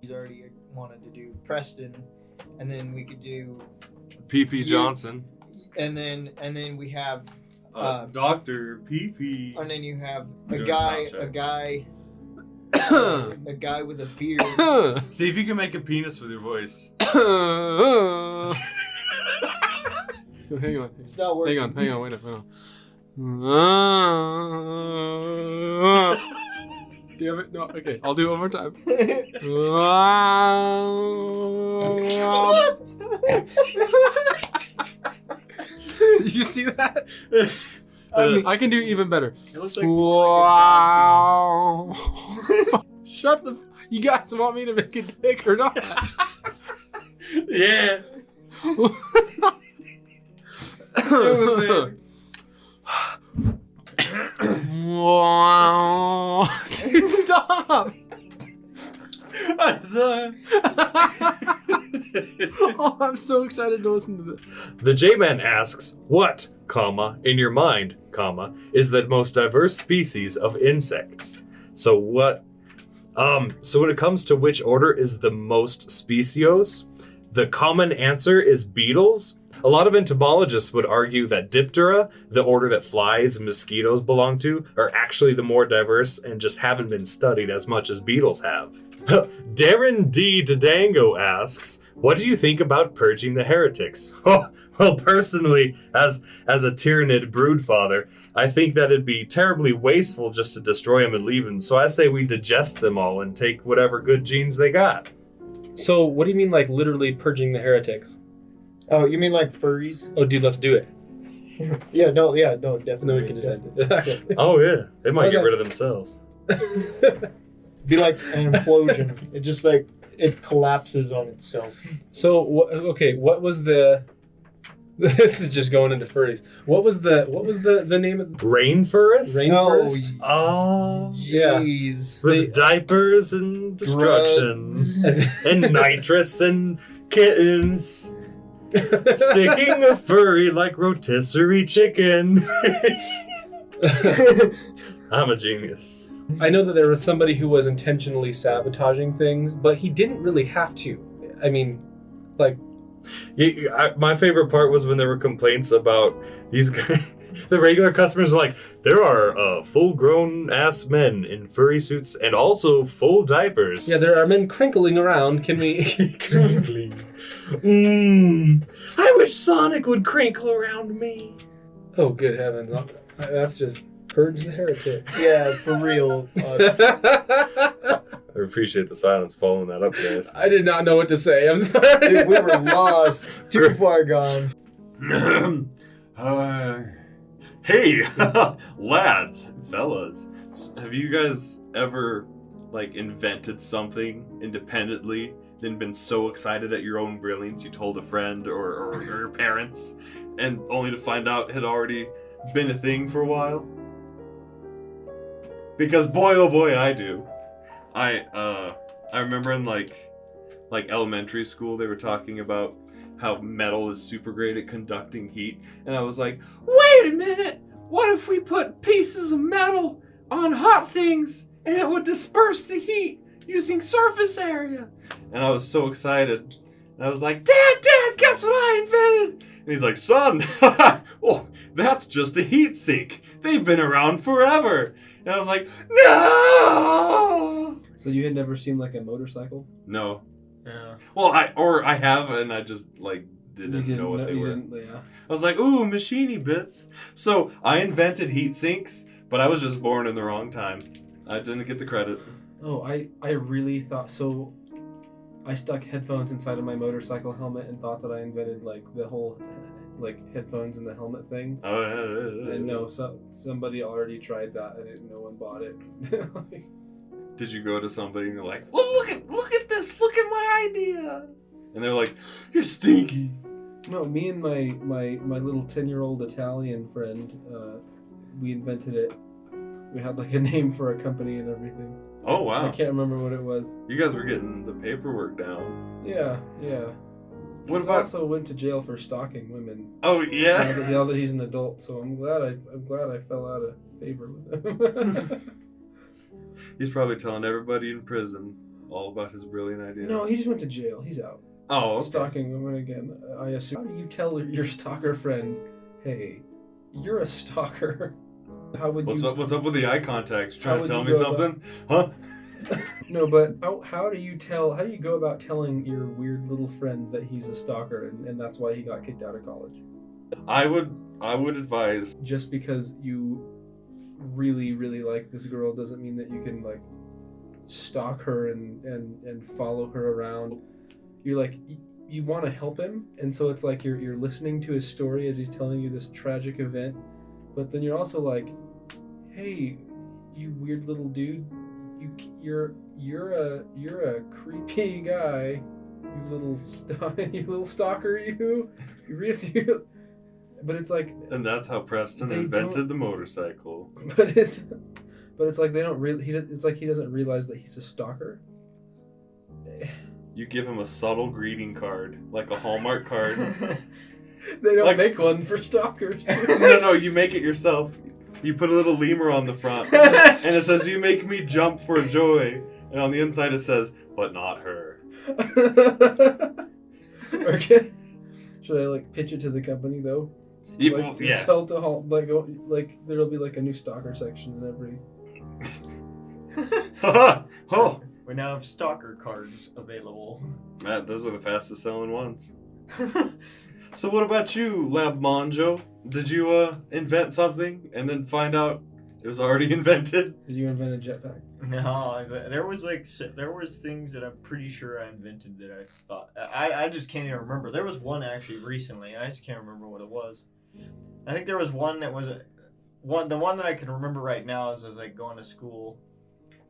He's already wanted to do Preston, and then we could do P.P. Johnson. And then we have Dr. P.P. And then you have a Doing guy with a beard. See if you can make a penis with your voice. Hang on. It's not working. Hang on, wait a minute. Damn it, no, okay, I'll do it one more time. Did you see that? I can do even better. It looks like wow. Shut the... You guys want me to make a dick or not? Yeah. Wow. Dude, stop. I'm sorry. Oh, I'm so excited to listen to this. The J-Man asks, what, comma, in your mind, comma, is the most diverse species of insects? So when it comes to which order is the most specios, the common answer is beetles. A lot of entomologists would argue that Diptera, the order that flies and mosquitoes belong to, are actually the more diverse and just haven't been studied as much as beetles have. Darren D. Dadango asks, what do you think about purging the heretics? Oh, well, personally, as a tyrannid broodfather, I think that it'd be terribly wasteful just to destroy them and leave them, so I say we digest them all and take whatever good genes they got. So, what do you mean, like, literally purging the heretics? Oh, you mean like furries? Oh, dude, let's do it. Yeah, no, definitely. And then we can just Oh, yeah. They might get rid of themselves. Be like an implosion. It just like it collapses on itself. So what was the? This is just going into furries. What was the name of Rainforest? Rainforest? Oh, yeah. Jeez. With diapers and destruction. And nitrous and kittens. Sticking a furry like rotisserie chicken. I'm a genius. I know that there was somebody who was intentionally sabotaging things, but he didn't really have to. I mean, like... my favorite part was when there were complaints about these guys. The regular customers are like, there are full-grown ass men in furry suits and also full diapers. Yeah, there are men crinkling around. Can we... Crinkling. I wish Sonic would crinkle around me. Oh, good heavens. That's just... Purge the heretic. Yeah, for real. I appreciate the silence following that up, guys. I did not know what to say. I'm sorry. Dude, we were lost. Too far gone. Hey, lads, fellas. Have you guys ever, invented something independently, then been so excited at your own brilliance you told a friend or your parents, and only to find out it had already been a thing for a while? Because boy, oh boy, I do. I remember in elementary school they were talking about how metal is super great at conducting heat, and I was like, wait a minute, what if we put pieces of metal on hot things and it would disperse the heat using surface area? And I was so excited, and I was like, Dad, guess what I invented? And he's like, son, oh, that's just a heat sink. They've been around forever. And I was like, no! So you had never seen a motorcycle? No. Yeah. Well, I have, and I just didn't know what they were. Yeah. I was like, ooh, machiny bits. So I invented heat sinks, but I was just born in the wrong time. I didn't get the credit. Oh, I really thought so. I stuck headphones inside of my motorcycle helmet and thought that I invented the whole headphones in the helmet thing. Oh, yeah. And no, somebody already tried that and no one bought it. Did you go to somebody and you're like, well, look at this, look at my idea? And they're like, you're stinky. No, me and my little 10-year-old Italian friend, we invented it. We had a name for a company and everything. Oh, wow. I can't remember what it was. You guys were getting the paperwork down. Yeah. What He's about... also went to jail for stalking women. Oh, yeah? Now that he's an adult, so I'm glad I fell out of favor with him. He's probably telling everybody in prison, all about his brilliant idea? No, he just went to jail. He's out. Oh, okay. Stalking women again. I assume. How do you tell your stalker friend, hey, you're a stalker? How would What's you... up? What's up with the eye contact? You trying to would tell you me go something? Huh? No, but how do you go about telling your weird little friend that he's a stalker and that's why he got kicked out of college? I would advise. Just because you really, really like this girl doesn't mean that you can like stalk her and follow her around. You're like, you want to help him, and so it's like you're listening to his story as he's telling you this tragic event, but then you're also like, hey, you weird little dude, you're a creepy guy, you little stalker, you really. But it's like, And that's how Preston they invented the motorcycle. but it's like they don't really. It's like he doesn't realize that he's a stalker. You give him a subtle greeting card, like a Hallmark card. They don't Like- make one for stalkers. No, you make it yourself. You put a little lemur on the front, and it says, "You make me jump for joy." And on the inside it says, "But not her." Okay. Should I like pitch it to the company though? Like to sell to like there'll be like a new stalker section in every. Oh, We now have stalker cards available. Matt, those are the fastest selling ones. So what about you, Lab Monjo? Did you invent something and then find out it was already invented? Did you invent a jetpack? No, there was things that I'm pretty sure I invented that I thought I just can't even remember. There was one actually recently. I just can't remember what it was. I think there was one that was the one that I can remember right now is I was like going to school,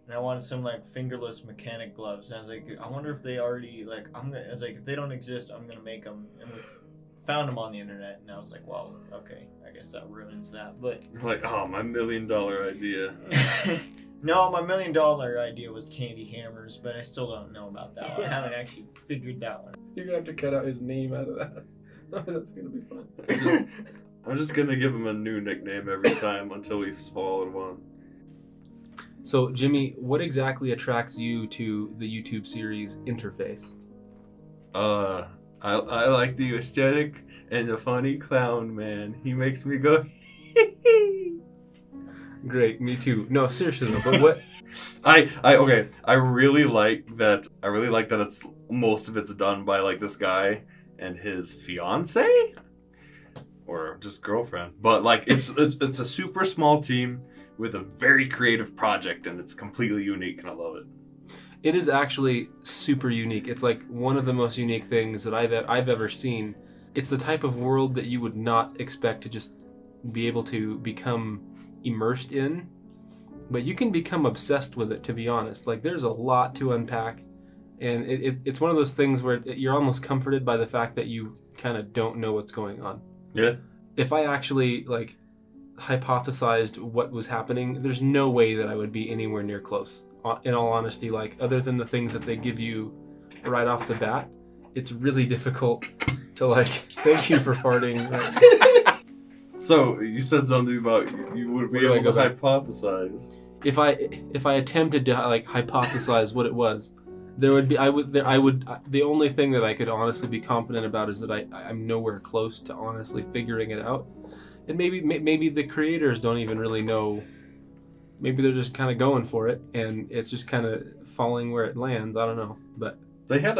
and I wanted some like fingerless mechanic gloves. And I was like, I wonder if they already like I was like, if they don't exist, I'm gonna make them. And we found them on the internet, and I was like, well, okay, I guess that ruins that. But Like, oh, my $1 million idea. no, my $1 million idea was candy hammers, but I still don't know about that one. I haven't actually figured that one. You're gonna have to cut out his name out of that. That's gonna be fun. I'm just gonna give him a new nickname every time until we've swallowed one. So, Jimmy, what exactly attracts you to the YouTube series Interface? I like the aesthetic and the funny clown man. He makes me go. Great, me too. No, seriously though, but what? Okay. I really like that. It's most of it's done by like this guy and his fiance or just girlfriend. But like it's a super small team with a very creative project, and it's completely unique, and I love it. It is actually super unique. It's like one of the most unique things that I've ever seen. It's the type of world that you would not expect to just be able to become immersed in, but you can become obsessed with it, to be honest. Like, there's a lot to unpack, and it's one of those things where you're almost comforted by the fact that you kind of don't know what's going on. Yeah. If I actually like hypothesized what was happening, there's no way that I would be anywhere near close. In all honesty, like, other than the things that they give you right off the bat, it's really difficult to like. Thank you for farting. So you said something about you would be Where do I able go to back? hypothesize. If I attempted to like hypothesize what it was, there would be the only thing that I could honestly be confident about is that I'm nowhere close to honestly figuring it out, and maybe the creators don't even really know. Maybe they're just kind of going for it, and it's just kind of falling where it lands. I don't know, but They had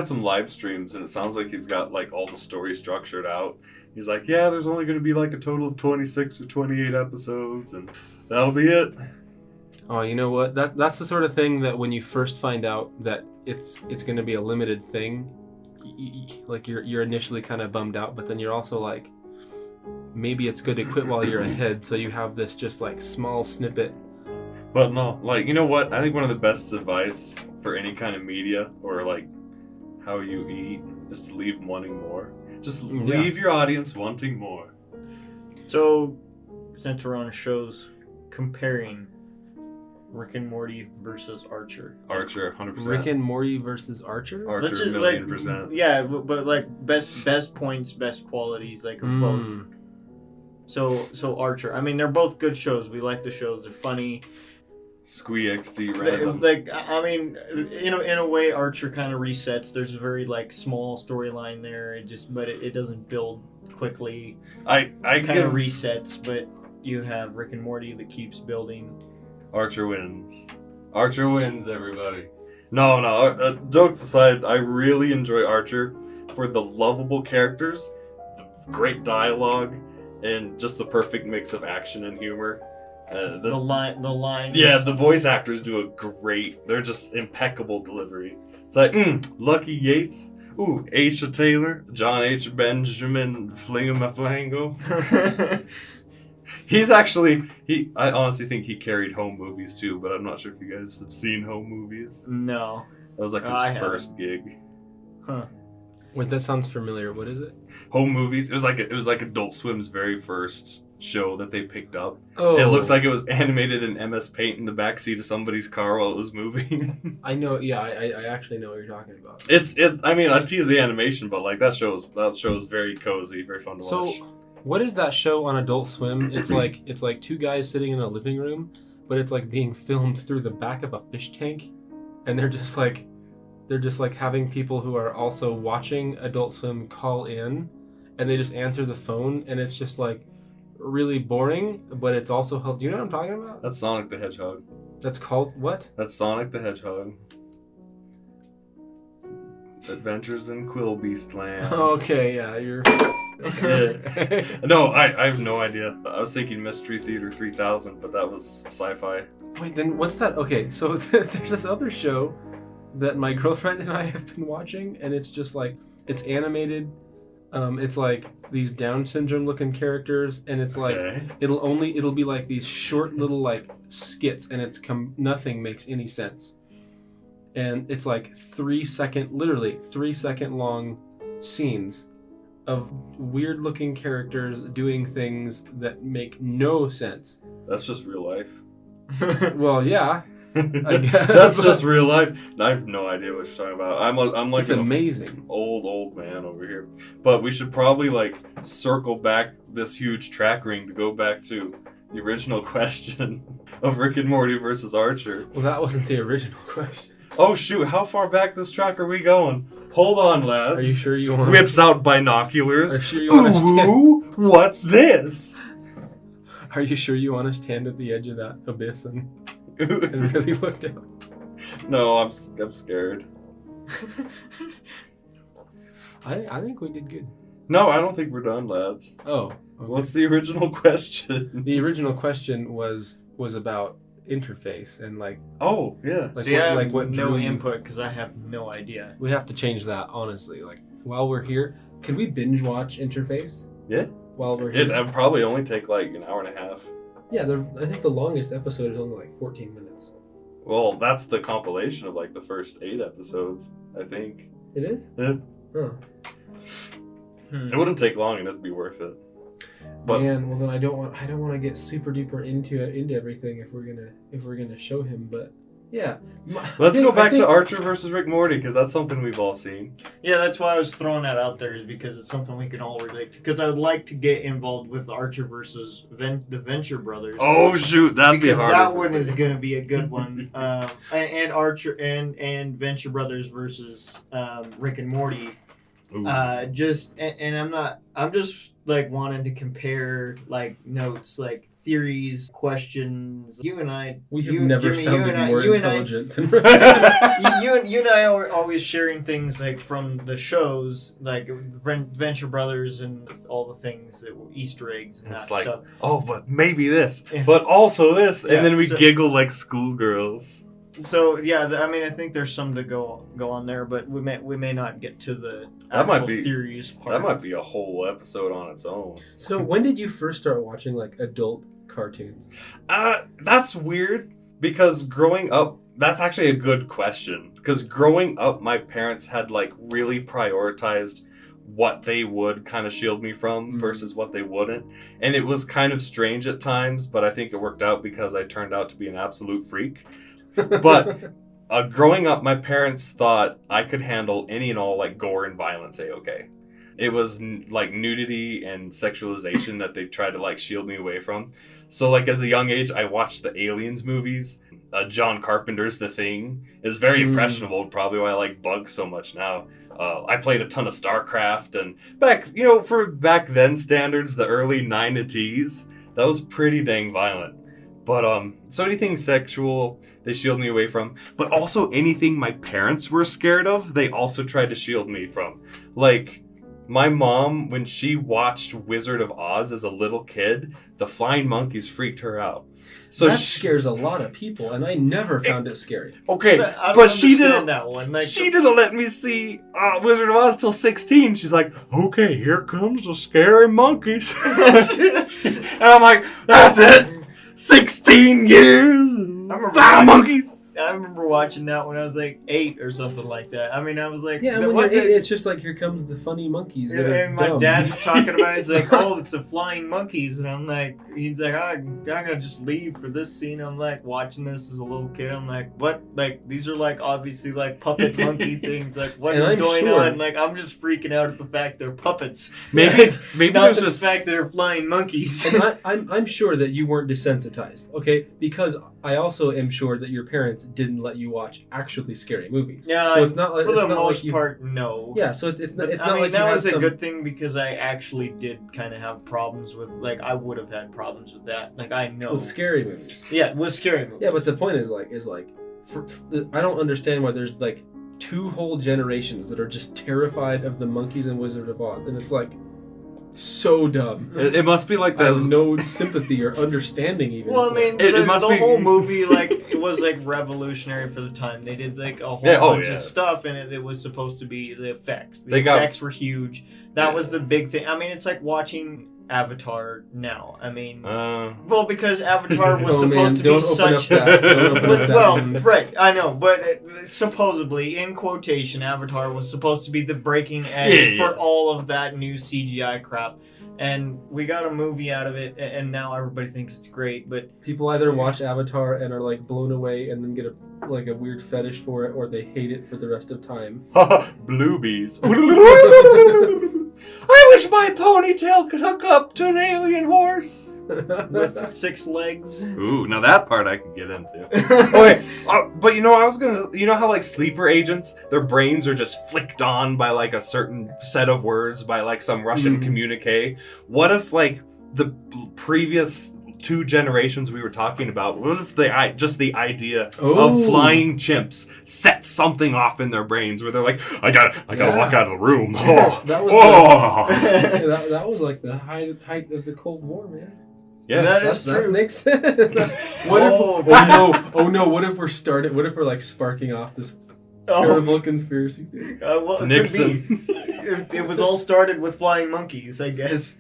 some live streams, and it sounds like he's got like all the story structured out. He's like, yeah, there's only going to be like a total of 26 or 28 episodes, and that'll be it. oh, you know what? That's the sort of thing that when you first find out that it's going to be a limited thing, like you're initially kind of bummed out, but then you're also like, maybe it's good to quit while you're ahead, so you have this just like small snippet. But no, like, you know what? I think one of the best advice for any kind of media or like how you eat is to leave wanting more. Just leave your audience wanting more. So, since we're on shows, comparing Rick and Morty versus Archer. Archer, 100%. Rick and Morty versus Archer? Archer, Let's just $1,000,000%. Yeah, but like best points, best qualities, like of both. So Archer. I mean, they're both good shows. We like the shows. They're funny. Squee XD random. Like I mean, in a way, Archer kind of resets. There's a very like small storyline there. But it doesn't build quickly. I Kind give of resets, but you have Rick and Morty that keeps building. Archer wins. Archer wins, everybody. No. Jokes aside, I really enjoy Archer for the lovable characters, the great dialogue, and just the perfect mix of action and humor. The lines. Yeah, the voice actors do a great. They're just impeccable delivery. It's like, Lucky Yates. Ooh, Aisha Taylor, John H. Benjamin Flingamafango. He's actually I honestly think he carried Home Movies too, but I'm not sure if you guys have seen Home Movies. No. That was like his first gig. Huh. Wait, that sounds familiar. What is it? Home Movies. It was like Adult Swim's very first show that they picked up. Oh, It looks like it was animated in MS Paint in the backseat of somebody's car while it was moving. I know. Yeah, I actually know what you're talking about. It's. I mean, I tease the animation, but like that show is very cozy, very fun to watch. So, what is that show on Adult Swim? It's like two guys sitting in a living room, but it's like being filmed through the back of a fish tank, and they're just like having people who are also watching Adult Swim call in, and they just answer the phone, and it's just like really boring, but it's also helped. Do you know what I'm talking about? That's Sonic the Hedgehog. That's called what? That's Sonic the Hedgehog. Adventures in Quill Beast Land. Okay, yeah, you're. Yeah. No, I have no idea. I was thinking Mystery Theater 3000, but that was sci-fi. Wait, then what's that? Okay, so there's this other show that my girlfriend and I have been watching, and it's just like it's animated. It's like these Down syndrome looking characters, and it's like Okay. it'll be like these short little like skits, and nothing makes any sense. And it's like literally 3 second long scenes of weird looking characters doing things that make no sense. That's just real life. Well, yeah, I guess. That's just real life. I have no idea what you're talking about. I'm like It's amazing. old man over here. But we should probably like circle back this huge track ring to go back to the original question of Rick and Morty versus Archer. Well, that wasn't the original question. Oh shoot, how far back this track are we going? Hold on, lads. Are you sure you want? Whips out binoculars. Are you sure you want to stand? Ooh, what's this? Are you sure you want to stand at the edge of that abyss and really look down? No, I'm scared. I think we did good. No, I don't think we're done, lads. Oh, okay. What's the original question? The original question was about interface and like Oh, yeah. like See, what, I have like what no drew you- input because I have no idea. We have to change that, honestly. Like while we're here, can we binge watch Interface? Yeah. While we're here. It'd probably only take like an hour and a half. Yeah, I think the longest episode is only like 14 minutes. Well, that's the compilation of like the first 8 episodes, I think. It is? Yeah. Oh. It wouldn't take long and it'd be worth it. But Man, well then I don't want to get super duper into everything if we're gonna show him, but yeah. let's go back to Archer versus Rick Morty because that's something we've all seen. Yeah, that's why I was throwing that out there, is because it's something we can all relate to. Because I would like to get involved with Archer versus the Venture Brothers. Oh shoot, that'd be because hard. that one is going to be a good one. And Archer and Venture Brothers versus Rick and Morty. I'm just like wanting to compare like notes, like theories, questions. You and I, We have never Jimmy, sounded more intelligent than you and I are always sharing things like from the shows, like Venture Brothers and all the things that were Easter eggs and It's that like, stuff. oh, but maybe this, Yeah. but also this, Yeah, and then we so- giggle like schoolgirls. So yeah, I mean, I think there's some to go on there, but we may not get to the That might actual be- theories part. That might be a whole episode on its own. So when did you first start watching like adult cartoons? That's weird because growing up, that's actually a good question. Because growing up, my parents had like really prioritized what they would kind of shield me from versus what they wouldn't. And it was kind of strange at times, but I think it worked out because I turned out to be an absolute freak. But growing up, my parents thought I could handle any and all like gore and violence A-okay. It was like nudity and sexualization that they tried to like shield me away from. So like as a young age, I watched the Aliens movies. John Carpenter's The Thing is very Mm. impressionable. Probably why I like bugs so much now. I played a ton of StarCraft, and for back then standards, the early 9-Ts, that was pretty dang violent. But so anything sexual, they shield me away from. But also anything my parents were scared of, they also tried to shield me from. Like, my mom, when she watched Wizard of Oz as a little kid, the flying monkeys freaked her out. So that scares a lot of people, and I never found it scary. Okay, I don't but she understand didn't. that one. Like, She didn't let me see Wizard of Oz till 16. She's like, okay, here comes the scary monkeys. And I'm like, that's it. 16 years and I remember 5 monkeys. I remember watching that when I was like 8 or something like that. I mean, I was like, Yeah, when you're 8, it's just like, here comes the funny monkeys that are and my dumb. dad's talking about it. It's like, oh, it's a flying monkeys, and I'm like, he's like, I'm gonna just leave for this scene. I'm like watching this as a little kid. I'm like, what? Like, these are like obviously like puppet monkey things. Like, what And is I'm going sure- on? Like, I'm just freaking out at the fact they're puppets. Maybe Not there's the just fact that they're flying monkeys. And I'm sure that you weren't desensitized, okay? Because I also am sure that your parents didn't let you watch actually scary movies. Yeah, so it's not like for it's the not most like you, part, no. Yeah, so it's not. It's I not mean, like you that had was a some. good thing because I actually did kind of have problems with, like, I would have had problems with that. Like, I know. With scary movies. Yeah, with scary movies. Yeah, but the point is I don't understand why there's like 2 whole generations that are just terrified of the monkeys in Wizard of Oz, and it's like so dumb. it must be like I have those. no sympathy or understanding even. Well, I for mean, it. It must the be- whole movie, like, it was like revolutionary for the time. They did like a whole Yeah, oh, bunch yeah. of stuff, and it was supposed to be the effects. The They got- effects were huge. That was the big thing. I mean, it's like watching Avatar now. I mean, well, because Avatar was Oh, man, supposed to don't be open such. up that. Don't open up that Well, one. right, I know, but supposedly, in quotation, Avatar was supposed to be the breaking edge Yeah. for all of that new CGI crap. And we got a movie out of it, and now everybody thinks it's great, but People either watch Avatar and are like blown away and then get a weird fetish for it, or they hate it for the rest of time. Bluebees. I wish my ponytail could hook up to an alien horse. with 6 legs. Ooh, now that part I can get into. Okay, but you know how like sleeper agents, their brains are just flicked on by like a certain set of words by like some Russian communique? What if like the previous 2 generations we were talking about, what if the idea Oh. of flying chimps set something off in their brains where they're like, I gotta walk out of the room. Oh, That was oh. that was like the height of the Cold War, man. Yeah. That is That true. makes sense. What Oh. if? Oh no! What if we're like sparking off this Oh, terrible conspiracy theory? well, it Nixon. could be. It was all started with flying monkeys, I guess.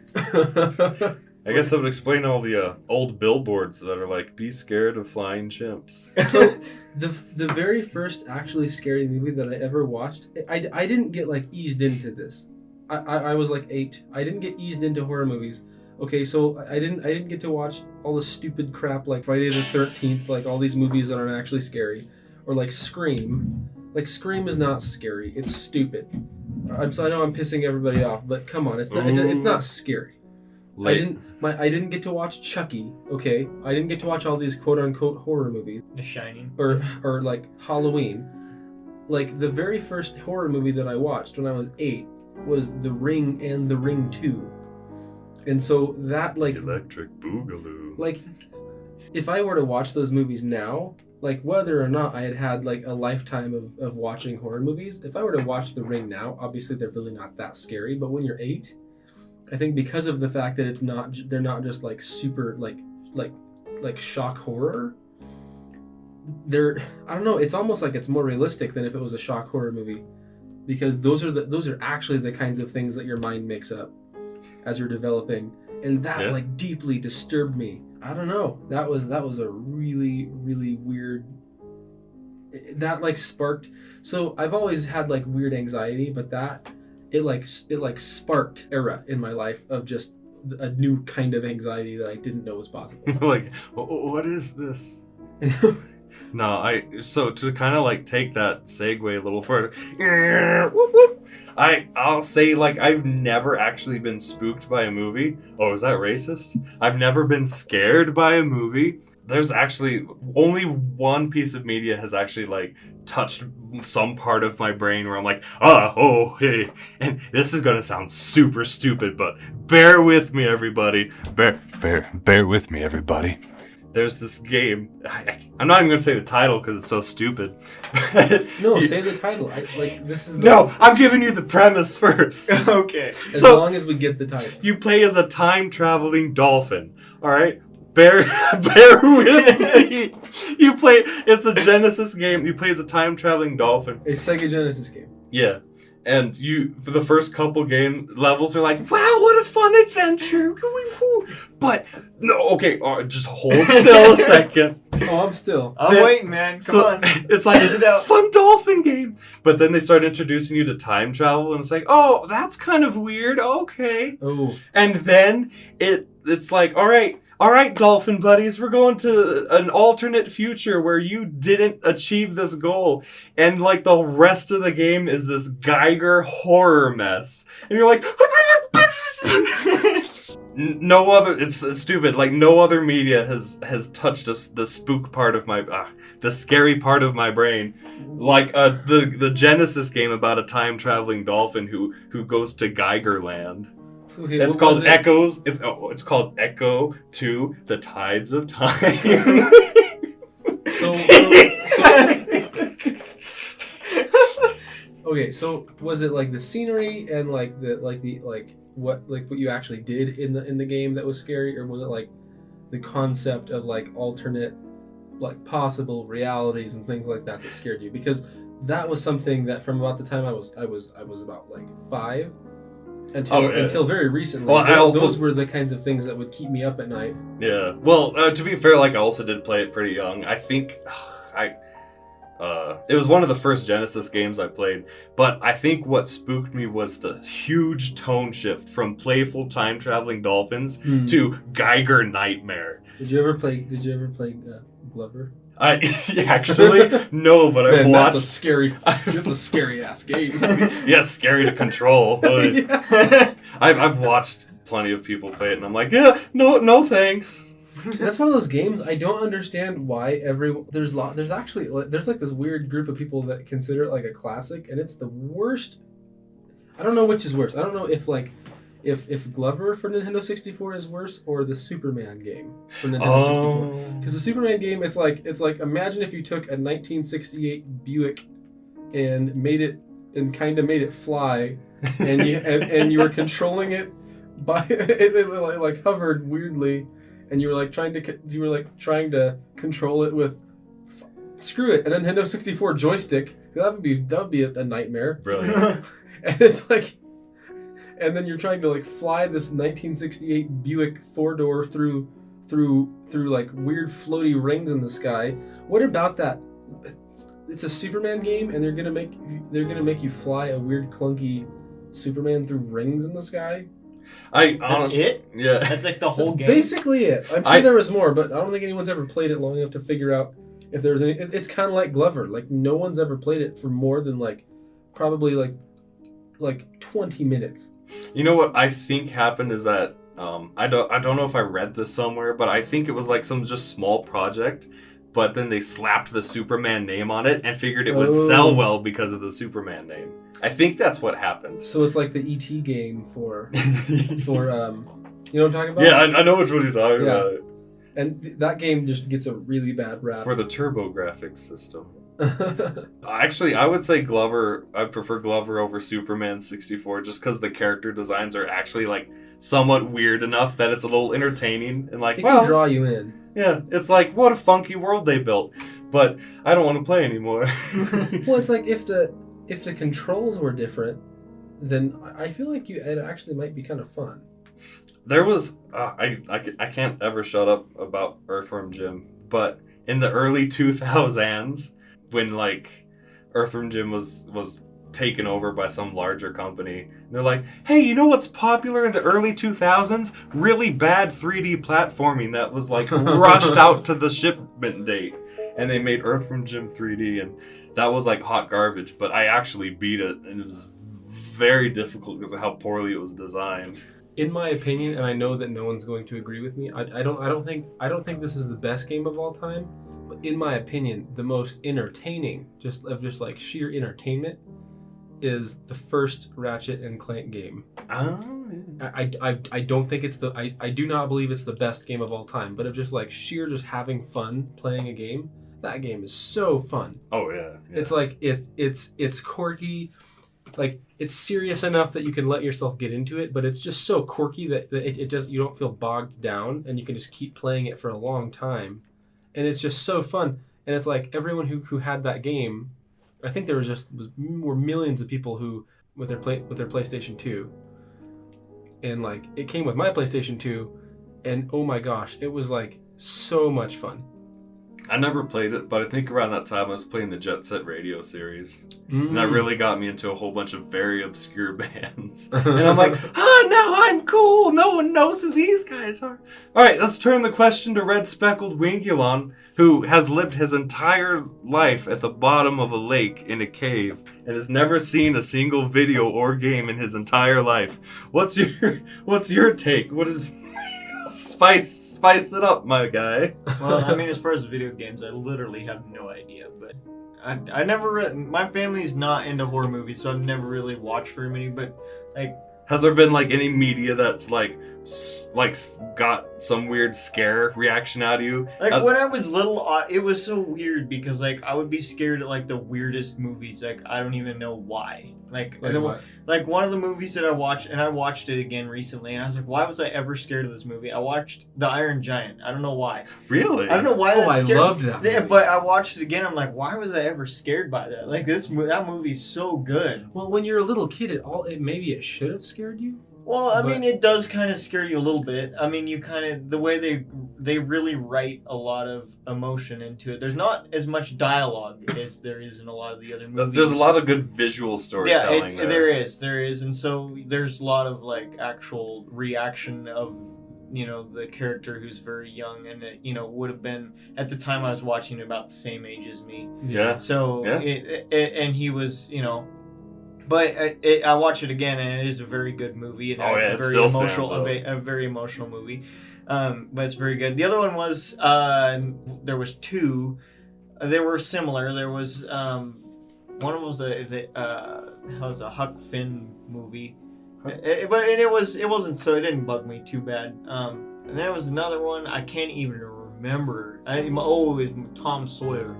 I guess that would explain all the old billboards that are like, be scared of flying chimps. So the very first actually scary movie that I ever watched, I didn't get like eased into this. I was like 8. I didn't get eased into horror movies. Okay, so I didn't get to watch all the stupid crap like Friday the 13th, like all these movies that aren't actually scary, or like Scream. Like Scream is not scary. It's stupid. I know I'm pissing everybody off, but come on, it's not scary. Late. I didn't get to watch Chucky, okay? I didn't get to watch all these quote unquote horror movies. The Shining. Or like Halloween. Like the very first horror movie that I watched when I was 8 was The Ring and The Ring 2. And so that like Electric Boogaloo. like if I were to watch those movies now, like whether or not I had like a lifetime of watching horror movies, if I were to watch The Ring now, obviously they're really not that scary, but when you're 8, I think because of the fact that they're not just like super like shock horror. I don't know, it's almost like it's more realistic than if it was a shock horror movie, because those are actually the kinds of things that your mind makes up as you're developing, and that like deeply disturbed me. I don't know, that was a really, really weird, that like sparked. So I've always had like weird anxiety, but that it sparked era in my life of just a new kind of anxiety that I didn't know was possible. Like, what is this? No, so to kind of like take that segue a little further, I'll say like I've never actually been spooked by a movie. Oh, is that racist? I've never been scared by a movie, there's actually only one piece of media has actually like touched some part of my brain where I'm like, hey, and this is gonna sound super stupid, but bear with me, everybody. Bear with me, everybody. There's this game. I'm not even gonna say the title because it's so stupid. No, say the title. This is. No, I'm giving you the premise first. Okay. As long as we get the title. You play as a time traveling dolphin. All right. Bear with me. You play. It's a Genesis game. You play as a time traveling dolphin. A Sega Genesis game. Yeah, and you for the first couple game levels are like, wow, what a fun adventure. But no, okay, just hold still a second. Oh, I'm still. I'm waiting, man. Come on. It's like a fun dolphin game. But then they start introducing you to time travel, and it's like, oh, that's kind of weird. Okay. Oh. And then it's like, all right, dolphin buddies, we're going to an alternate future where you didn't achieve this goal. And like the rest of the game is this Geiger horror mess. And you're like, no other, it's stupid. Like no other media has touched the spook part of the scary part of my brain. Like the Genesis game about a time traveling dolphin who goes to Geiger land. Okay, it's called Echoes. It's called Ecco to the Tides of Time. Okay, so was it like the scenery and what you actually did in the game that was scary, or was it like the concept of like alternate like possible realities and things like that scared you? Because that was something that from about the time I was about like 5 until very recently. Well, those were the kinds of things that would keep me up at night. Yeah. Well, to be fair, like I also did play it pretty young. I think it was one of the first Genesis games I played, but I think what spooked me was the huge tone shift from playful time traveling dolphins to Geiger nightmare. Did you ever play Glover? I actually no, but I've watched. That's a scary ass game. Yeah, scary to control. Yeah. I've watched plenty of people play it, and I'm like, yeah, no thanks. That's one of those games I don't understand why there's like this weird group of people that consider it like a classic, and it's the worst. I don't know which is worse. I don't know if Glover for Nintendo 64 is worse or the Superman game for Nintendo 64. Because the Superman game, it's like imagine if you took a 1968 Buick and made it fly, and you were controlling it by it like hovered weirdly, and you were like trying to control it with screw it, a Nintendo 64 joystick. That would be a nightmare. Brilliant. And it's like. And then you're trying to like fly this 1968 Buick 4-door through like weird floaty rings in the sky. What about that? It's a Superman game, and they're gonna make you fly a weird clunky Superman through rings in the sky. Honestly, it? Yeah, that's like the whole game. Basically, it. I'm sure there was more, but I don't think anyone's ever played it long enough to figure out if there's any. It's kind of like Glover. Like no one's ever played it for more than probably 20 minutes. You know what I think happened is that I don't know if I read this somewhere, but I think it was like some just small project, but then they slapped the Superman name on it and figured it would sell well because of the Superman name. I think that's what happened. So it's like the E.T. game for you know what I'm talking about? Yeah, I know which one you're talking about. And that game just gets a really bad rap. For the TurboGrafx system. Actually, I would say Glover. I prefer Glover over Superman 64 just because the character designs are actually like somewhat weird enough that it's a little entertaining and like it can draw you in. Yeah, it's like what a funky world they built, but I don't want to play anymore. Well, it's like if the controls were different, then I feel like it actually might be kind of fun. There was I can't ever shut up about Earthworm Jim, but in the early 2000s. When like Earthworm Jim was taken over by some larger company, and they're like, hey, you know what's popular in the early 2000s? Really bad 3D platforming that was like rushed out to the shipment date, and they made Earthworm Jim 3D, and that was like hot garbage. But I actually beat it, and it was very difficult because of how poorly it was designed. in my opinion, and I know that no one's going to agree with me. I don't think this is the best game of all time, but in my opinion, the most entertaining, just like sheer entertainment, is the first Ratchet and Clank game. Oh, yeah. I don't think it's I do not believe it's the best game of all time, but of just like sheer just having fun playing a game, that game is so fun. Oh yeah. It's like it's quirky, like it's serious enough that you can let yourself get into it, but it's just so quirky that it just, you don't feel bogged down, and you can just keep playing it for a long time, and it's just so fun. And it's like everyone who had that game, I think there were millions of people who with their PlayStation 2, and like it came with my PlayStation 2, and oh my gosh, it was like so much fun. I never played it, but I think around that time I was playing the Jet Set Radio series. And that really got me into a whole bunch of very obscure bands. And I'm like, now I'm cool. No one knows who these guys are. All right, let's turn the question to Red Speckled Wingulon, who has lived his entire life at the bottom of a lake in a cave and has never seen a single video or game in his entire life. What's your take? What is... Spice it up, my guy. Well, I mean, as far as video games, I literally have no idea. But I never. My family's not into horror movies, so I've never really watched very many. But like, has there been like any media that's like got some weird scare reaction out of you? Like when I was little, it was so weird because like I would be scared at like the weirdest movies. Like I don't even know why. Like one of the movies that I watched, and I watched it again recently, and I was like, why was I ever scared of this movie? I watched The Iron Giant. I don't know why. Really? I don't know why. I loved that movie. Yeah, but I watched it again. I'm like, why was I ever scared by that? Like that movie's so good. Well, when you're a little kid, maybe it should have scared you. Well, I mean, it does kind of scare you a little bit. I mean, you kind of, the way they really write a lot of emotion into it. There's not as much dialogue as there is in a lot of the other movies. There's a lot of good visual storytelling. Yeah, there is. And so there's a lot of like actual reaction of, the character who's very young and, would have been, at the time I was watching, about the same age as me. Yeah. So, and he was, But I watched it again, and it is a very good movie. And a very emotional movie. But it's very good. The other one was there was two. They were similar. There was one of them was a Huck Finn movie, but it wasn't, so it didn't bug me too bad. And there was another one I can't even remember. It was Tom Sawyer.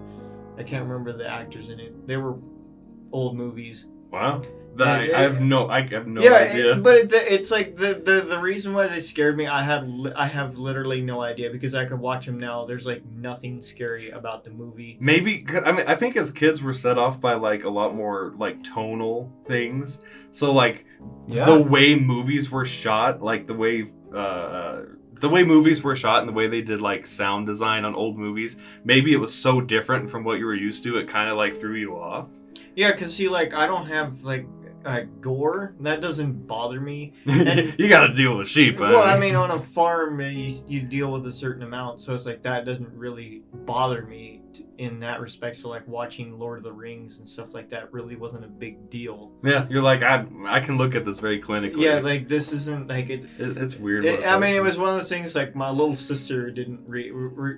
I can't remember the actors in it. They were old movies. Wow. I have no idea. But it's like the reason why they scared me, I have literally no idea, because I could watch them now. There's like nothing scary about the movie. Maybe, I think as kids we're set off by like a lot more like tonal things. So like the way movies were shot, like the way movies were shot and the way they did like sound design on old movies, maybe it was so different from what you were used to, it kind of like threw you off. Yeah, because see, like, I don't have, like, gore. That doesn't bother me. And, you gotta deal with sheep. Well, I mean, on a farm, you deal with a certain amount, so it's like, that doesn't really bother me in that respect. So, like, watching Lord of the Rings and stuff like that really wasn't a big deal. Yeah, you're like, I can look at this very clinically. Yeah, like, this isn't, like, it's weird. I mean, it was one of those things, like, my little sister didn't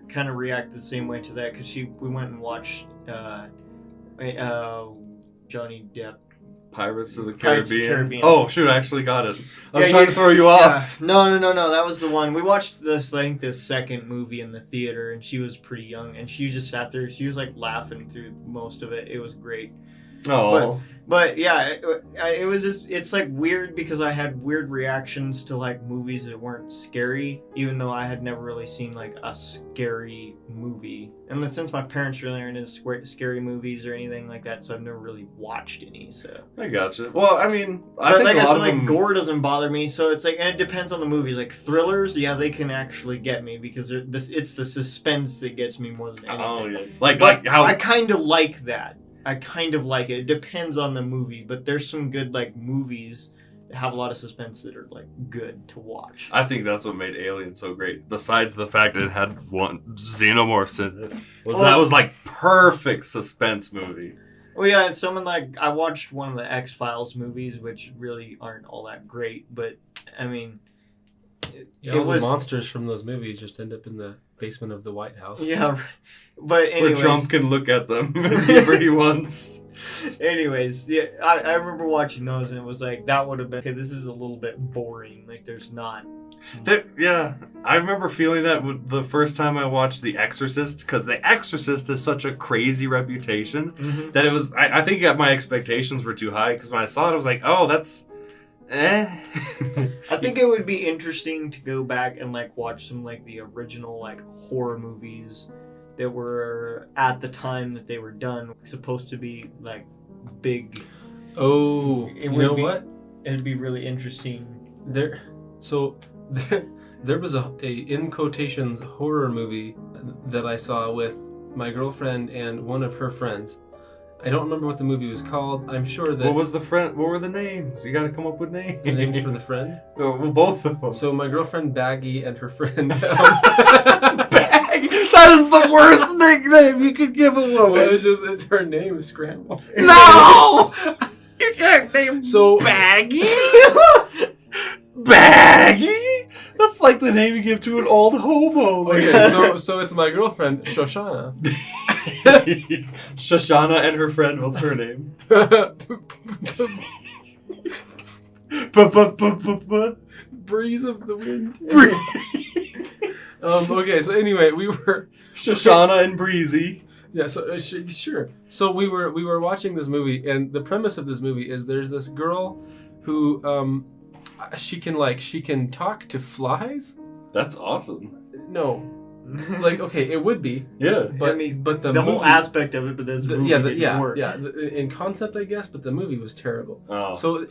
kind of react the same way to that, because we went and watched, Johnny Depp. Pirates of the Caribbean. Caribbean. Oh shoot, I actually got it. I was trying to throw you off. No, that was the one. We watched this, I think, the second movie in the theater, and she was pretty young, and she just sat there. She was like laughing through most of it. It was great. Oh. But yeah, it was just, it's like weird because I had weird reactions to like movies that weren't scary, even though I had never really seen like a scary movie. And since my parents really aren't into scary movies or anything like that, so I've never really watched any. So I gotcha. Well, I mean, I think like a I lot said, of them... gore doesn't bother me. So it's like, and it depends on the movie. Like thrillers, yeah, they can actually get me because it's the suspense that gets me more than anything. Oh yeah, like how I kind of like that. I kind of like it. It depends on the movie, but there's some good like movies that have a lot of suspense that are like good to watch. I think that's what made Alien so great. Besides the fact that it had one xenomorphs in it, that was like perfect suspense movie. Well, yeah, it's someone like I watched one of the X-Files movies, which really aren't all that great, but I mean, Yeah, it all was the monsters from those movies just end up in the basement of the White House. yeah, but Where anyways, Trump can look at them whenever he wants. anyways, yeah, I remember watching those and it was like that would have been okay. This is a little bit boring. Like there's not. Yeah, I remember feeling that the first time I watched The Exorcist, because The Exorcist has such a crazy reputation Mhm. that it was. I think my expectations were too high because when I saw it, I was like, oh, that's. I think it would be interesting to go back and like watch some like the original like horror movies that were at the time that they were done, supposed to be like big. Oh, It you would know be- what? It'd be really interesting. There was a in quotations horror movie that I saw with my girlfriend and one of her friends. I don't remember what the movie was called. I'm sure that What were the names? You got to come up with names. the names for the friend. Well, both of them. So my girlfriend Baggy and her friend. Bag. That is the worst nickname you could give a woman. it's her name is scrambled. No, you can't name So Baggy. Baggy. That's like the name you give to an old hobo. okay, so it's my girlfriend Shoshana. Shoshana and her friend. What's her name? Breeze of the wind. Okay, so anyway, we were Shoshana and Breezy. yeah. So sure. So we were watching this movie, and the premise of this movie is there's this girl who she can talk to flies. That's awesome. No, like okay, it would be, Yeah. but I mean, but the whole movie, aspect of it, but this movie didn't work. in concept, I guess, but the movie was terrible. Oh. So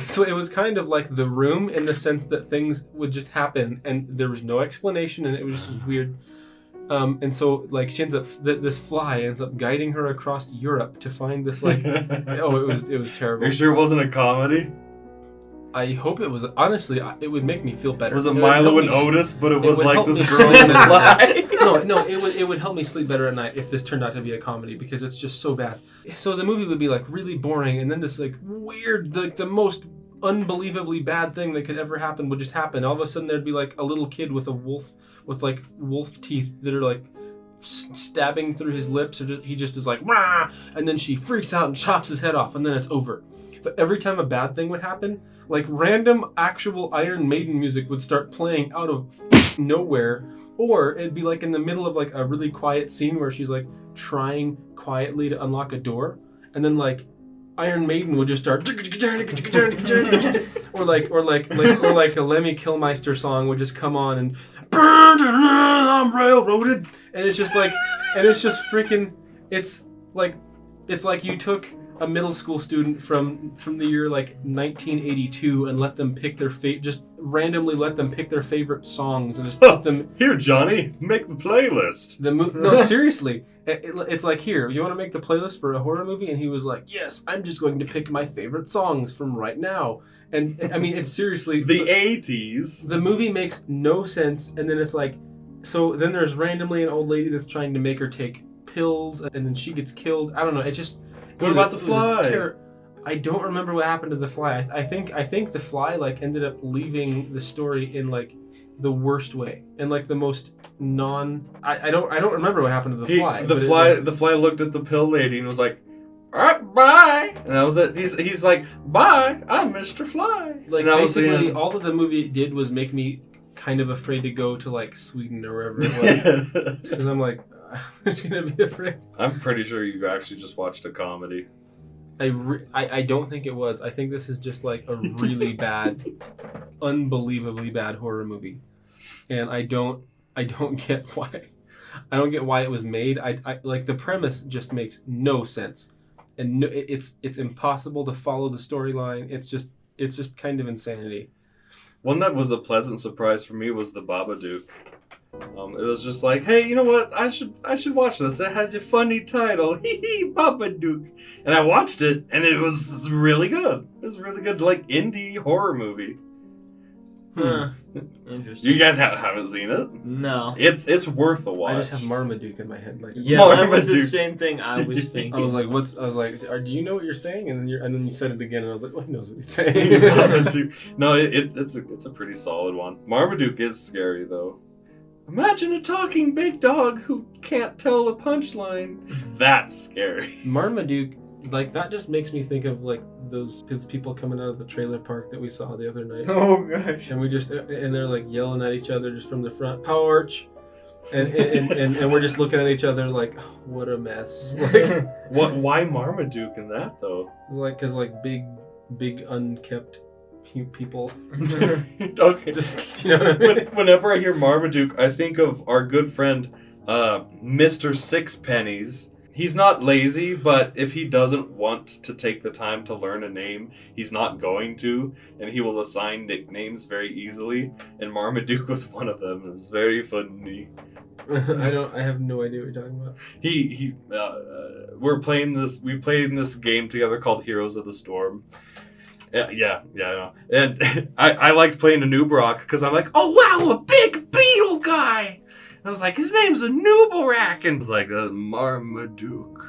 so it was kind of like The Room in the sense that things would just happen and there was no explanation and it was just weird. And so like she ends up this fly ends up guiding her across Europe to find this like oh it was terrible. Are you sure it wasn't a comedy? I hope it was. Honestly, it would make me feel better. It was a would help Milo me and Otis, but it was would like help this me girl sleep and a better. fly. No, it would help me sleep better at night if this turned out to be a comedy because it's just so bad. So the movie would be like really boring, and then this like weird, the most unbelievably bad thing that could ever happen would just happen. All of a sudden, there'd be like a little kid with like wolf teeth that are like stabbing through his lips, or he just is like rah, and then she freaks out and chops his head off, and then it's over. But every time a bad thing would happen, like random actual Iron Maiden music would start playing out of nowhere, or it'd be like in the middle of like a really quiet scene where she's like trying quietly to unlock a door, and then like Iron Maiden would just start, or like a Lemmy Kilmister song would just come on and I'm railroaded, and it's just like, and it's just freaking, it's like you took a middle school student from the year like 1982 and let them pick just randomly let them pick their favorite songs and just put them. Here, Johnny, make the playlist. No, seriously, it's like, here, you want to make the playlist for a horror movie? And he was like, yes, I'm just going to pick my favorite songs from right now. And I mean, it's seriously The 80s. The movie makes no sense, and then it's like, so then there's randomly an old lady that's trying to make her take pills, and then she gets killed. I don't know. It just. What about the fly? I don't remember what happened to the fly. I think the fly like ended up leaving the story in like the worst way, and like the most I don't remember what happened to the fly. The fly looked at the pill lady and was like, all right, bye. And that was it. He's like, bye, I'm Mr. Fly. Like, and that basically, was all that the movie did was make me kind of afraid to go to like Sweden or wherever it was, because I'm like, I'm just gonna be afraid. I'm pretty sure you actually just watched a comedy. I don't think it was. I think this is just like a really bad, unbelievably bad horror movie, and I don't get why. I don't get why it was made. I like the premise just makes no sense, and no, it's impossible to follow the storyline. It's just kind of insanity. One that was a pleasant surprise for me was the Babadook. It was just like, hey, you know what? I should watch this. It has a funny title, Babadook. And I watched it, and it was really good. It was really good, like indie horror movie. Interesting. You guys haven't seen it? No. It's worth a watch. I just have Marmaduke in my head. Like, Yeah, that was the Marmaduke. same thing I was thinking. I was like, do you know what you're saying? And then you said it again, and I was like, well, he knows what he's saying. Marmaduke. No, it's a pretty solid one. Marmaduke is scary though. Imagine a talking big dog who can't tell a punchline. That's scary. Marmaduke, like, that just makes me think of like those kids, people coming out of the trailer park that we saw the other night. Oh gosh. And they're like yelling at each other just from the front porch, and we're just looking at each other like, oh, what a mess. Like, Why Marmaduke in that though? because like big unkept people. Okay. Just, you know what I mean? Whenever I hear Marmaduke, I think of our good friend, Mr. Sixpennies. He's not lazy, but if he doesn't want to take the time to learn a name, he's not going to, and he will assign nicknames very easily. And Marmaduke was one of them. It was very funny. I have no idea what you're talking about. We played this game together called Heroes of the Storm. Yeah, I know. And I liked playing a Nubarak because I'm like, oh wow, a big beetle guy. And I was like, his name's a Nubarak, and it's like Marmaduke.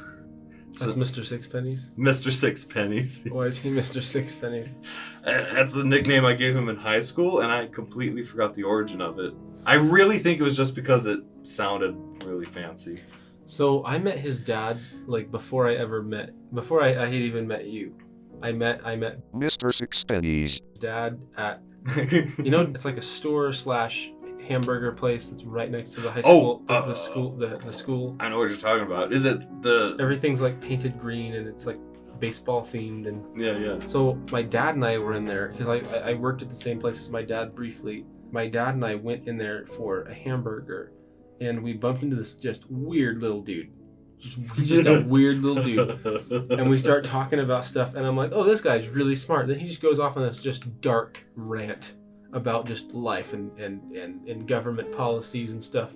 That's Mr. Sixpennies. Mr. Sixpennies. Why is he Mr. Sixpennies? That's the nickname I gave him in high school, and I completely forgot the origin of it. I really think it was just because it sounded really fancy. So I met his dad like before I had even met you. I met Mr. Sixpennies. dad at it's like a store / hamburger place that's right next to the high school. The school. I know what you're talking about. Is it the... Everything's like painted green and it's like baseball themed and Yeah. So my dad and I were in there because I worked at the same place as my dad briefly. My dad and I went in there for a hamburger, and we bumped into this just weird little dude. He's just a weird little dude. And we start talking about stuff, and I'm like, oh, this guy's really smart. Then he just goes off on this just dark rant about just life and government policies and stuff.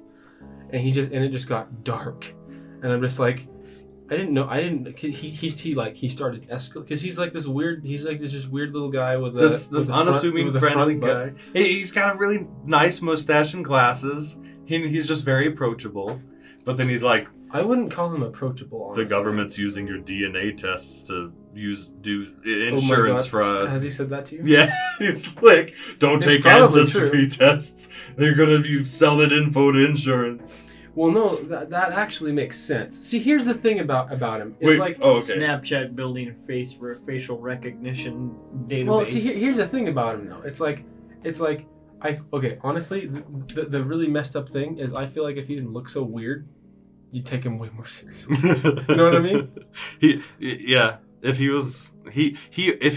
And it just got dark. And I'm just like, he started escalating because he's like this just weird little guy with this unassuming friendly guy. He's got a really nice mustache and glasses. He's just very approachable. But then he's like, I wouldn't call him approachable, honestly. The government's using your DNA tests to do Oh insurance my God. fraud. Has he said that to you? Yeah, he's like, don't It's take probably ancestry tests. They're gonna sell that info to insurance. Well, no, that actually makes sense. See, here's the thing about him. It's Wait, like okay. Snapchat building a facial recognition database. Well, see, here's the thing about him though. It's like honestly, the really messed up thing is I feel like if he didn't look so weird, you'd take him way more seriously. You know what I mean? If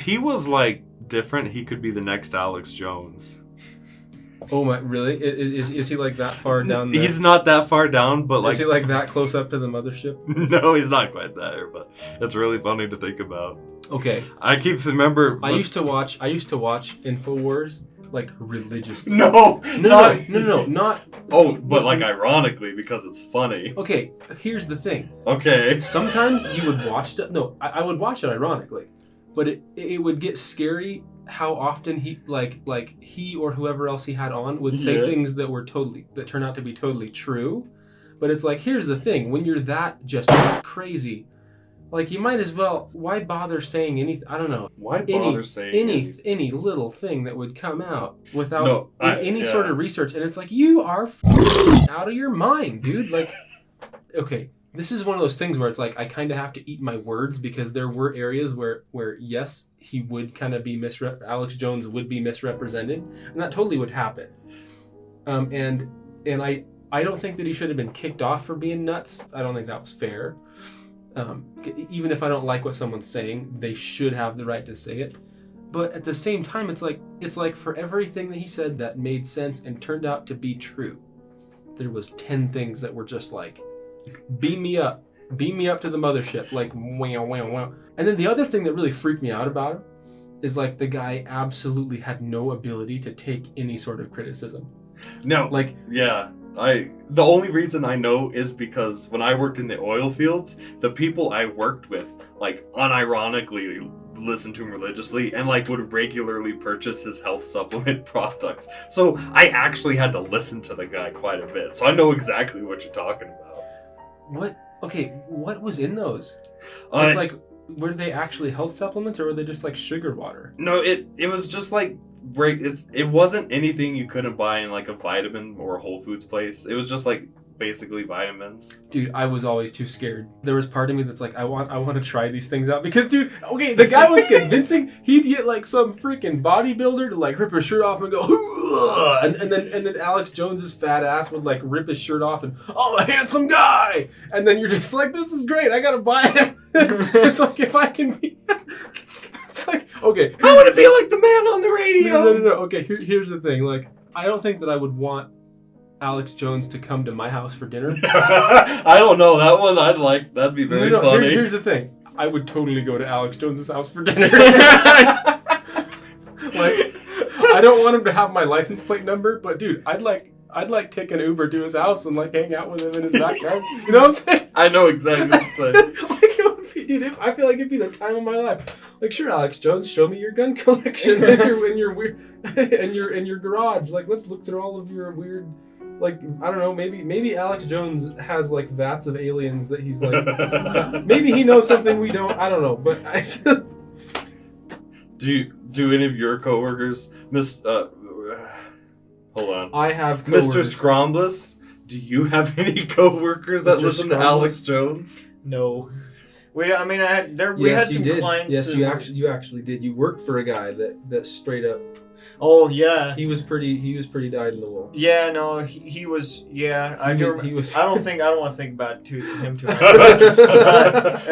he was like different, he could be the next Alex Jones. Oh my, really? Is he like that far down? He's not that far down, but like... Is he like that close up to the mothership? No, he's not quite there, but it's really funny to think about. Okay. I remember... I used to watch InfoWars like religiously. No, not. Oh, but like ironically because it's funny. Okay, here's the thing. Okay. Sometimes you would watch it. No, I would watch it ironically, but it would get scary how often he or whoever else he had on would say things that turn out to be totally true. But it's like, here's the thing: when you're that just crazy, like, you might as well. Why bother saying anything? I don't know. Why bother saying any little thing that would come out without any sort of research? And it's like, you are out of your mind, dude. Like, okay. This is one of those things where it's like I kind of have to eat my words because there were areas where yes, he would kind of be Alex Jones would be misrepresented, and that totally would happen. And I don't think that he should have been kicked off for being nuts. I don't think that was fair. Even if I don't like what someone's saying, they should have the right to say it. But at the same time, it's like for everything that he said that made sense and turned out to be true, there was 10 things that were just like, beam me up to the mothership, like wow. And then the other thing that really freaked me out about him is like the guy absolutely had no ability to take any sort of criticism. No, like yeah, The only reason I know is because when I worked in the oil fields, the people I worked with, like, unironically listened to him religiously and, like, would regularly purchase his health supplement products. So I actually had to listen to the guy quite a bit. So I know exactly what you're talking about. What? Okay, what was in those? Uh, It's like, were they actually health supplements or were they just like sugar water? No, it was just like it wasn't anything you couldn't buy in like a vitamin or a Whole Foods place. It was just like basically vitamins. Dude, I was always too scared. There was part of me that's like, I want to try these things out because, dude, okay, the guy was convincing. He'd get like some freaking bodybuilder to like rip his shirt off and go, and then Alex Jones's fat ass would like rip his shirt off and, I'm a handsome guy, and then you're just like, this is great, I gotta buy it. It's like, if I can be. It's like, okay, I want to be like the man on the radio. No. Okay, here's the thing. Like, I don't think that I would want Alex Jones to come to my house for dinner. I don't know, that one I'd like. That'd be very funny. Here's the thing. I would totally go to Alex Jones's house for dinner. Like, I don't want him to have my license plate number, but dude, I'd like take an Uber to his house and like hang out with him in his backyard. You know what I'm saying? I know exactly what you're saying. Like, it would be, dude, I feel like it'd be the time of my life. Like, sure, Alex Jones, show me your gun collection in your weird in your garage. Like, let's look through all of your weird. Like, I don't know, maybe Alex Jones has, like, vats of aliens that he's, like... maybe he knows something we don't, I don't know, but I... Do any of your coworkers, hold on. I have coworkers. Mr. Scrombless, do you have any coworkers that Mr. listen to Scrombless? Alex Jones? No. We had some clients. Yes, you actually did. You worked for a guy that straight up... Oh yeah. He was pretty dyed in the wool. Yeah, no, he was. Yeah, I don't want to think about him too much.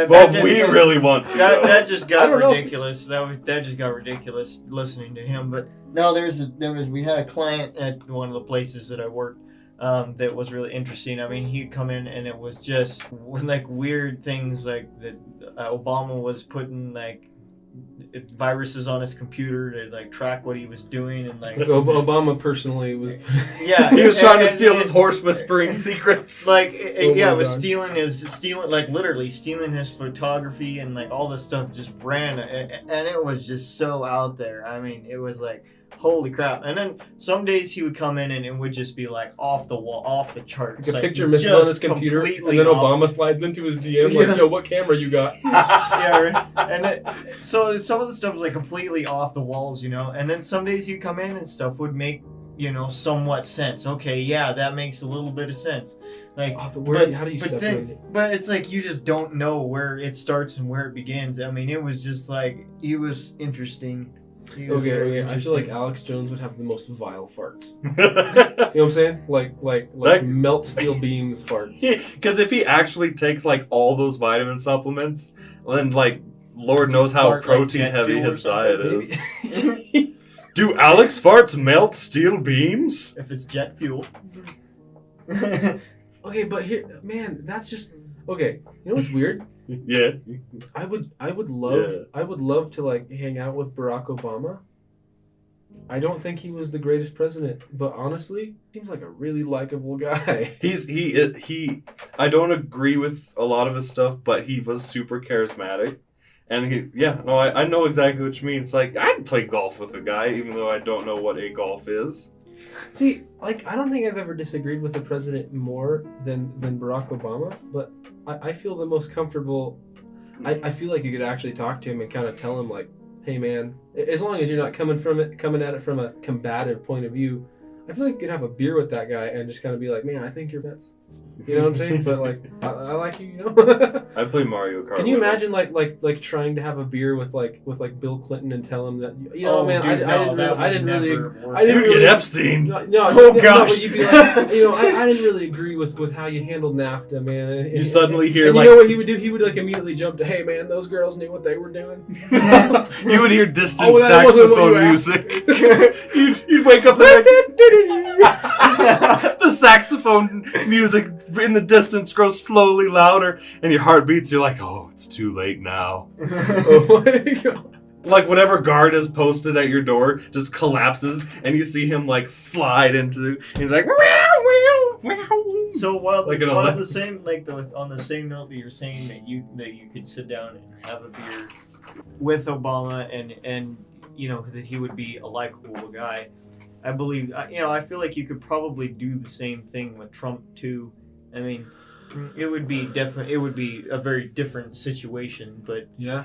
Well, we really want to. That just got I don't ridiculous. That just got ridiculous listening to him. But no, we had a client at one of the places that I worked. That was really interesting. I mean, he'd come in and it was just like weird things like that. Obama was putting like viruses on his computer to like track what he was doing and like Obama personally was yeah he was trying to steal his horse whispering secrets. Like it was God. stealing like literally stealing his photography and like all this stuff just ran and it was just so out there. I mean, it was like holy crap. And then some days he would come in and it would just be like off the wall, off the charts. like a like, picture misses just on his computer, and completely then off. Obama slides into his DM like, yo, what camera you got? Yeah, right. And so some of the stuff was like completely off the walls, you know. And then some days he'd come in and stuff would make, you know, somewhat sense. Okay, yeah, that makes a little bit of sense. Like, How do you but separate it? But it's like you just don't know where it starts and where it begins. I mean, it was just like it was interesting. Okay. I feel like Alex Jones would have the most vile farts. You know what I'm saying? Like melt steel beams farts. Because if he actually takes like all those vitamin supplements, then like Lord knows how fart like protein jet heavy fuel or his diet something? is. Do Alex farts melt steel beams? If it's jet fuel. Okay, but here, man, that's just okay. You know what's weird? Yeah. I would love to like hang out with Barack Obama. I don't think he was the greatest president, but honestly, seems like a really likable guy. He I don't agree with a lot of his stuff, but he was super charismatic. And I know exactly what you mean. It's like I'd play golf with a guy even though I don't know what a golf is. See, like, I don't think I've ever disagreed with the president more than Barack Obama, but I feel the most comfortable. I feel like you could actually talk to him and kind of tell him, like, hey, man, as long as you're not coming at it from a combative point of view, I feel like you could have a beer with that guy and just kind of be like, man, I think you're best. You know what I'm saying? But like, I like you, you know. I play Mario Kart. Can you imagine like trying to have a beer with Bill Clinton and tell him that you know, man, dude, I didn't really get Epstein. No, Oh, gosh. no, but you'd be like, you know, I didn't really agree with how you handled NAFTA, man. And You suddenly hear and like you know what he would do? He would like immediately jump to, hey man, those girls knew what they were doing. you would hear distant Oh, that wasn't what saxophone you asked. music. you'd wake up and the saxophone music in the distance grows slowly louder, and your heart beats. You're like, oh, it's too late now. Oh my God. Like whatever guard is posted at your door just collapses, and you see him like slide into. And he's like, meow, meow. So while Like an while elect- the same on the same note that you're saying that you could sit down and have a beer with Obama and that he would be a likable guy, I believe I feel like you could probably do the same thing with Trump too. I mean, it would be a very different situation, but Yeah.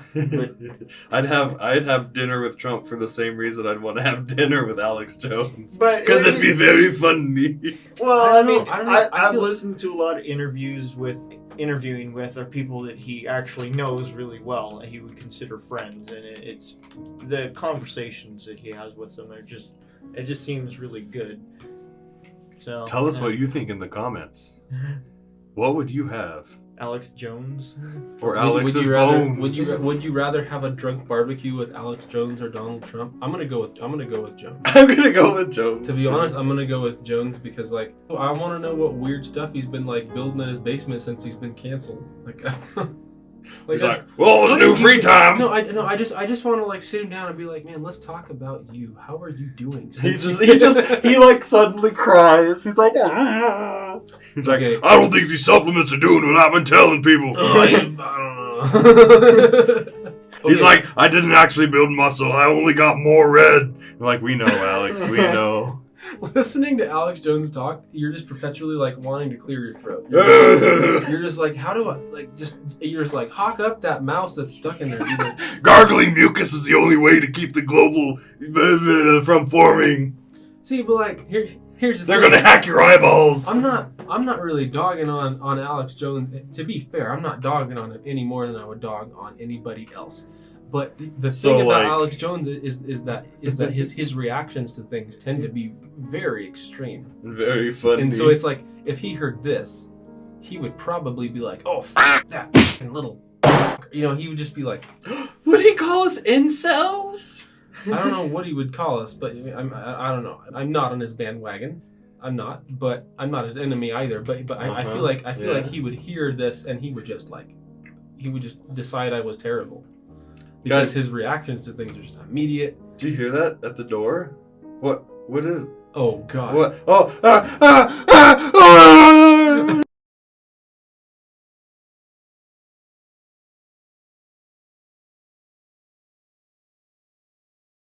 I'd have dinner with Trump for the same reason I'd want to have dinner with Alex Jones. but Because it'd be very funny. Well, I I don't know, mean, I don't know, I I've feel- listened to a lot of interviewing with are people that he actually knows really well and he would consider friends, and it's the conversations that he has with them it just seems really good. So Tell us what you think in the comments. What would you have? Alex Jones. Or Alex's you rather, bones? Would you rather have a drunk barbecue with Alex Jones or Donald Trump? I'm gonna go with Jones. I'm gonna go with Jones. To be honest, I'm gonna go with Jones because I want to know what weird stuff he's been building in his basement since he's been canceled. He's like, well, it's new free time. No, I just want to sit him down and be like, man, let's talk about you. How are you doing? He suddenly cries. He's like, ah. He's like, Okay. I don't think these supplements are doing what I've been telling people. I don't know. He's Okay. like, I didn't actually build muscle. I only got more red. We're like, we know, Alex. We know. Listening to Alex Jones talk, you're just perpetually wanting to clear your throat. You're just like, how do I you're just like, hawk up that mouse that's stuck in there. You're like, Gargling mucus is the only way to keep the global from forming. see, but here's the They're thing. gonna hack your eyeballs. I'm not really dogging on Alex Jones. To be fair, I'm not dogging on him any more than I would dog on anybody else. But the So, thing about Alex Jones is that his reactions to things tend to be very extreme. Very funny. And so it's like, if he heard this, he would probably be like, oh, f*** that f***ing little he would just be like, would he call us incels? I don't know what he would call us, but I don't know. I'm not on his bandwagon. I'm not, but I'm not his enemy either. But I feel like he would hear this and he would just decide I was terrible. Because Guys- his reactions to things are just immediate. Do you hear that at the door? What is? Oh God. What? Oh!